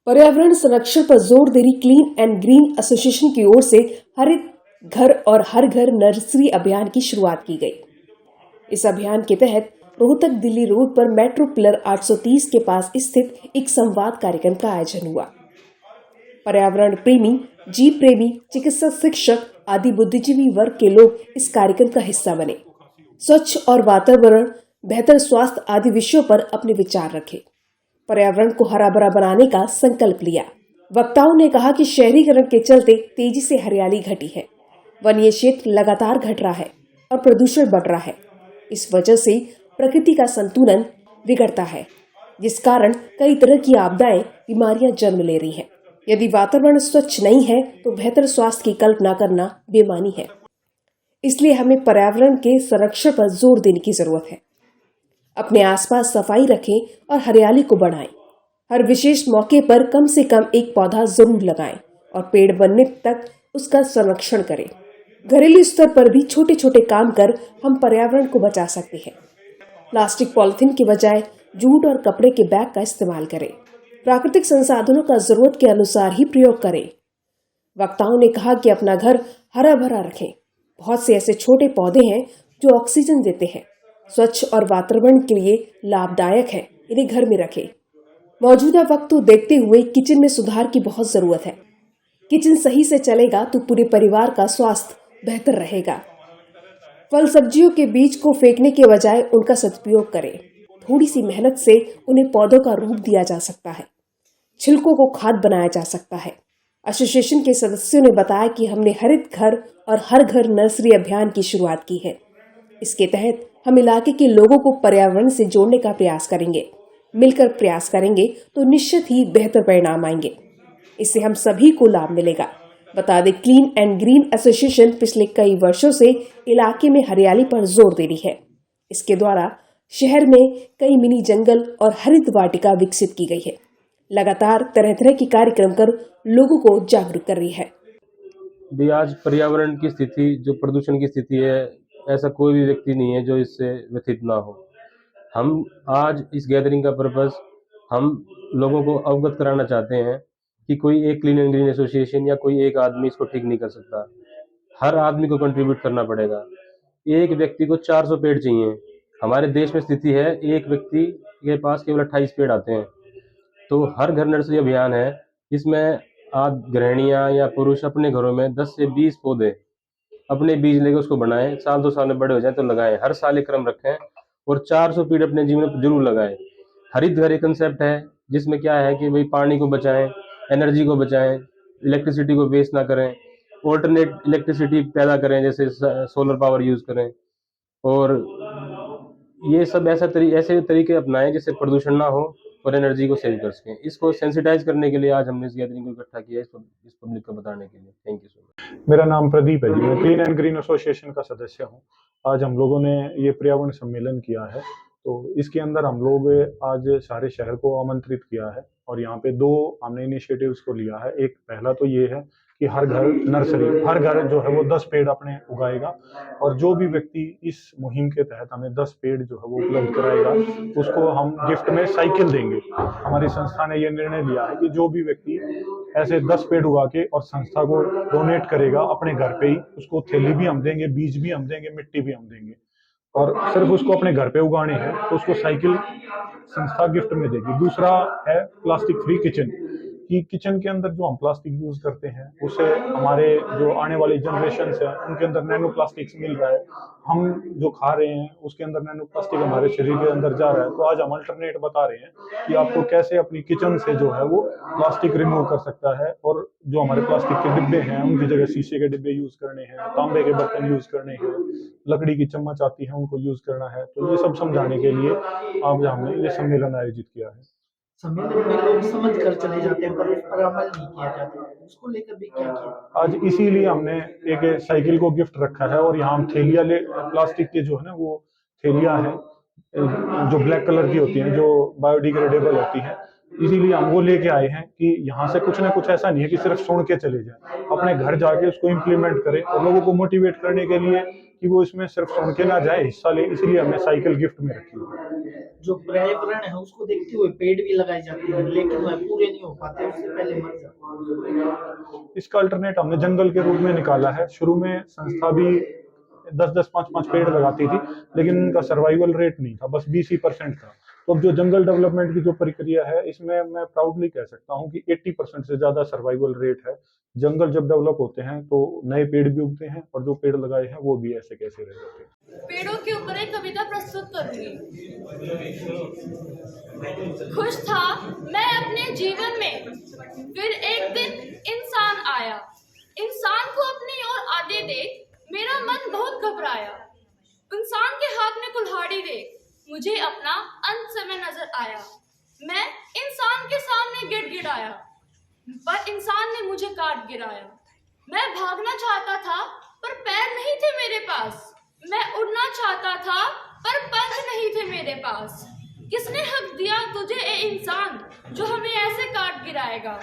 पर्यावरण संरक्षण पर जोर दे रही क्लीन एंड ग्रीन एसोसिएशन की ओर से हरित घर और हर घर नर्सरी अभियान की शुरुआत की गई। इस अभियान के तहत रोहतक दिल्ली रोड पर मेट्रो पिलर 830 के पास स्थित एक संवाद कार्यक्रम का आयोजन हुआ। पर्यावरण प्रेमी, जीव प्रेमी, चिकित्सक, शिक्षक आदि बुद्धिजीवी वर्ग के लोग इस कार्यक्रम का हिस्सा बने। स्वच्छ और वातावरण, बेहतर स्वास्थ्य आदि विषयों पर अपने विचार रखे। पर्यावरण को हरा भरा बनाने का संकल्प लिया। वक्ताओं ने कहा कि शहरीकरण के चलते तेजी से हरियाली घटी है, वन्य क्षेत्र लगातार घट रहा है और प्रदूषण बढ़ रहा है। इस वजह से प्रकृति का संतुलन बिगड़ता है, जिस कारण कई तरह की आपदाएं, बीमारियां जन्म ले रही हैं। यदि वातावरण स्वच्छ नहीं है तो बेहतर स्वास्थ्य की कल्पना करना बेमानी है। इसलिए हमें पर्यावरण के संरक्षण पर जोर देने की जरूरत है। अपने आसपास सफाई रखें और हरियाली को बढ़ाएं। हर विशेष मौके पर कम से कम एक पौधा जरूर लगाएं और पेड़ बनने तक उसका संरक्षण करें। घरेलू स्तर पर भी छोटे छोटे काम कर हम पर्यावरण को बचा सकते हैं। प्लास्टिक पॉलिथीन के बजाय जूट और कपड़े के बैग का इस्तेमाल करें। प्राकृतिक संसाधनों का जरूरत के अनुसार ही प्रयोग करें। वक्ताओं ने कहा कि अपना घर हरा भरा रखें। बहुत से ऐसे छोटे पौधे हैं जो ऑक्सीजन देते हैं, स्वच्छ और वातावरण के लिए लाभदायक है। इन्हें घर में रखें। मौजूदा वक्त को देखते हुए किचन में सुधार की बहुत जरूरत है। किचन सही से चलेगा तो पूरे परिवार का स्वास्थ्य बेहतर रहेगा। फल सब्जियों के बीज को फेंकने के बजाय उनका सदुपयोग करें। थोड़ी सी मेहनत से उन्हें पौधों का रूप दिया जा सकता है। छिलकों को खाद बनाया जा सकता है। एसोसिएशन के सदस्यों ने बताया कि हमने हरित घर और हर घर नर्सरी अभियान की शुरुआत की है। इसके तहत हम इलाके के लोगों को पर्यावरण से जोड़ने का प्रयास करेंगे। मिलकर प्रयास करेंगे तो निश्चित ही बेहतर परिणाम आएंगे। इससे हम सभी को लाभ मिलेगा। बता दें, क्लीन एंड ग्रीन एसोसिएशन पिछले कई वर्षों से इलाके में हरियाली पर जोर दे रही है। इसके द्वारा शहर में कई मिनी जंगल और हरित वाटिका विकसित की गई है। लगातार तरह तरह के कार्यक्रम कर लोगों को जागरूक कर रही है। भी आज पर्यावरण की स्थिति, जो प्रदूषण की स्थिति है, ऐसा कोई भी व्यक्ति नहीं है जो इससे व्यथित ना हो। हम आज इस गैदरिंग का पर्पस हम लोगों को अवगत कराना चाहते हैं कि कोई एक क्लीन एंड ग्रीन एसोसिएशन या कोई एक आदमी इसको ठीक नहीं कर सकता। हर आदमी को कंट्रीब्यूट करना पड़ेगा। एक व्यक्ति को 400 पेड़ चाहिए। हमारे देश में स्थिति है, एक व्यक्ति के पास केवल 28 पेड़ आते हैं। तो हर घर नर्सरी अभियान है, इसमें आज गृहिणियां या पुरुष अपने घरों में 10 से 20 पौधे अपने बीज लेकर उसको बनाएं। साल 2 साल में बड़े हो जाए तो लगाएं। हर साल एक क्रम रखें और 400 पेड़ अपने जीवन में जरूर लगाएं। हरित घर एक कंसेप्ट है जिसमें क्या है कि भाई पानी को बचाएं, एनर्जी को बचाएं, इलेक्ट्रिसिटी को वेस्ट ना करें, ऑल्टरनेट इलेक्ट्रिसिटी पैदा करें, जैसे सोलर पावर यूज करें। और ये सब ऐसे तरीके अपनाएं जिससे प्रदूषण ना हो और एनर्जी को सेव कर सकें। इसको सेंसिटाइज करने के लिए आज हमने इस गैदरिंग को इकट्ठा किया है, इस पब्लिक को बताने के लिए। Thank you so much. मेरा नाम प्रदीप है जी, मैं क्लीन एंड ग्रीन एसोसिएशन का सदस्य हूँ। आज हम लोगों ने ये पर्यावरण सम्मेलन किया है, तो इसके अंदर हम लोग आज सारे शहर को आमंत्रित किया है और यहाँ पे 2 हमने इनिशिएटिव्स को लिया है। एक पहला तो ये है कि हर घर नर्सरी, हर घर जो है वो 10 पेड़ अपने उगाएगा और जो भी व्यक्ति इस मुहिम के तहत हमें 10 पेड़ जो है वो उपलब्ध कराएगा उसको हम गिफ्ट में साइकिल देंगे। हमारी संस्था ने ये निर्णय लिया है कि जो भी व्यक्ति ऐसे 10 पेड़ उगा के और संस्था को डोनेट करेगा अपने घर पे ही, उसको थैली भी हम देंगे, बीज भी हम देंगे, मिट्टी भी हम देंगे और सिर्फ उसको अपने घर पे उगाने हैं तो उसको साइकिल संस्था गिफ्ट में देगी। दूसरा है प्लास्टिक फ्री किचन, कि किचन के अंदर जो हम प्लास्टिक यूज करते हैं उससे हमारे जो आने वाली जनरेशन है उनके अंदर नैनो प्लास्टिक्स मिल रहा है। हम जो खा रहे हैं उसके अंदर नैनो प्लास्टिक हमारे शरीर के अंदर जा रहा है। तो आज हम अल्टरनेट बता रहे हैं कि आपको कैसे अपनी किचन से जो है वो प्लास्टिक रिमूव कर सकता है और जो हमारे प्लास्टिक के डिब्बे हैं उनकी जगह शीशे के डिब्बे यूज करने हैं, तांबे के बर्तन यूज करने हैं, लकड़ी की चम्मच आती है उनको यूज करना है। तो ये सब समझाने के लिए आज हमने ये सम्मेलन आयोजित किया है। सम्मेलन में लोग समझ कर चले जाते हैं पर उस पर अमल नहीं किया जाता, उसको लेकर भी क्या किया? आज इसीलिए हमने एक साइकिल को गिफ्ट रखा है और यहाँ हम थैलियाँ ले, प्लास्टिक के जो है ना वो थैलियाँ हैं जो ब्लैक कलर की होती हैं, जो बायोडिग्रेडेबल होती हैं, इसीलिए हम वो लेके आए हैं कि यहाँ से कुछ ना कुछ ऐसा नहीं है कि सिर्फ सुन के चले जाए, अपने घर जाके उसको इम्प्लीमेंट करें और लोगों को मोटिवेट करने के लिए कि वो इसमें सिर्फ सुन के ना जाए, हिस्सा ले। इसीलिए हमने साइकिल गिफ्ट में रखी है। जो पर्यावरण है उसको देखते हुए पेड़ भी लगाए जाते हैं, लेकिन वह पूरे नहीं हो पाते, उससे पहले मर जाते हैं। इसका अल्टरनेट हमने जंगल के रूप में निकाला है। शुरू में संस्था भी 10-10, 5-5 पेड़ लगाती थी, लेकिन उनका सर्वाइवल रेट नहीं था, बस 20% था। तो अब जो जंगल डेवलपमेंट की जो प्रक्रिया है, इसमें मैं प्राउडली कह सकता हूँ कि 80% से ज्यादा सर्वाइवल रेट है। जंगल जब डेवलप होते हैं तो नए पेड़ भी उगते हैं और जो पेड़ लगाए हैं वो भी ऐसे कैसे रह जाते हैं। पेड़ों के ऊपर एक कविता प्रस्तुत करूंगी। खुश था मैं अपने जीवन में, फिर एक दिन इंसान आया। इंसान को अपनी ओर आते देख मेरा मन बहुत घबराया। इंसान के हाथ में कुल्हाड़ी देख मुझे अपना अंत समय नजर आया। मैं इंसान के सामने गिड़गिड़ाया, पर इंसान ने मुझे काट गिराया। मैं भागना चाहता था पर पैर नहीं थे मेरे पास। मैं उड़ना चाहता था पर पंख नहीं थे मेरे पास। किसने हक दिया तुझे ए इंसान जो हमें ऐसे काट गिराएगा?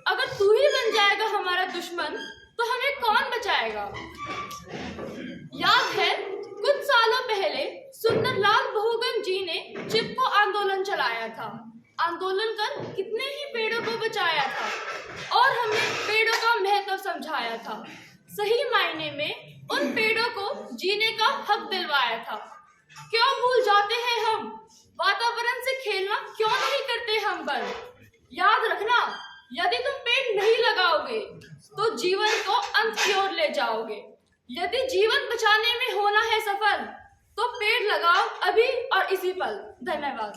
अगर तू ही बन जाएगा हमारा दुश्मन तो हमें कौन बचाएगा? याद है कुछ सालों पहले सुंदरलाल बहुगुणा जी ने चिपको आंदोलन चलाया था। आंदोलन कर कितने ही पेड़ों को बचाया था और हमें पेड़ों का महत्व समझाया था। सही मायने में उन पेड़ों को जीने का हक दिलवाया था। क्यों भूल जाते हैं हम? वातावरण से खेलना क्यों नहीं करते हम बंद? याद रखना, यदि तुम पेड़ नहीं लगाओगे तो जीवन को अंत की ओर ले जाओगे। यदि जीवन बचाने में होना है सफल तो पेड़ लगाओ अभी और इसी पल। धन्यवाद।